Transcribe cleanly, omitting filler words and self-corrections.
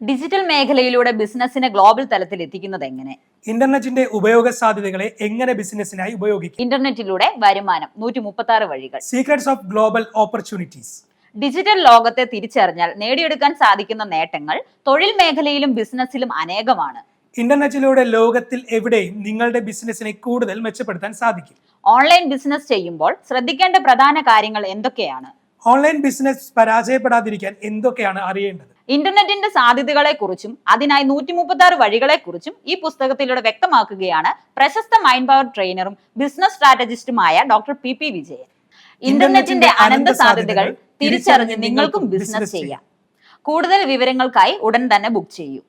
Digital മേഖലയിലൂടെ ബിസിനസിനെ global തലത്തിൽ എത്തിക്കുന്നത് എങ്ങനെ? ഇന്റർനെറ്റിന്റെ ഉപയോഗ സാധ്യതകളെ എങ്ങനെ ബിസിനസിനായി ഉപയോഗിക്കും? ഇന്റർനെറ്റിലൂടെ വരുമാനം 136 വഴികൾ. Secrets of global opportunities. Digital ലോകത്തെ തിരിച്ചറിഞ്ഞാൽ നേടിയെടുക്കാൻ സാധിക്കുന്ന നേട്ടങ്ങൾ തൊഴിൽ മേഖലയിലും ബിസിനസ്സിലും അനേകമാണ്. ഇന്റർനെറ്റിലൂടെ ലോകത്തിൽ എവിടെയും നിങ്ങളുടെ ബിസിനസിനെ കൂടുതൽ മെച്ചപ്പെടുത്താൻ സാധിക്കും. ഓൺലൈൻ ബിസിനസ് ചെയ്യുമ്പോൾ ശ്രദ്ധിക്കേണ്ട പ്രധാന കാര്യങ്ങൾ എന്തൊക്കെയാണ്? ഓൺലൈൻ ബിസിനസ് പരാജയപ്പെടാതിരിക്കാൻ എന്തൊക്കെയാണ് അറിയേണ്ടത്? ഇന്റർനെറ്റിന്റെ സാധ്യതകളെക്കുറിച്ചും അതിനായി 136 വഴികളെക്കുറിച്ചും ഈ പുസ്തകത്തിലൂടെ വ്യക്തമാക്കുകയാണ് പ്രശസ്ത മൈൻഡ് പവർ ട്രെയിനറും ബിസിനസ് സ്ട്രാറ്റജിസ്റ്റുമായ ഡോക്ടർ PP വിജയൻ. ഇന്റർനെറ്റിന്റെ അനന്ത സാധ്യതകൾ തിരിച്ചറിഞ്ഞ് നിങ്ങൾക്കും ബിസിനസ് ചെയ്യാം. കൂടുതൽ വിവരങ്ങൾക്കായി ഉടൻ തന്നെ ബുക്ക് ചെയ്യൂ.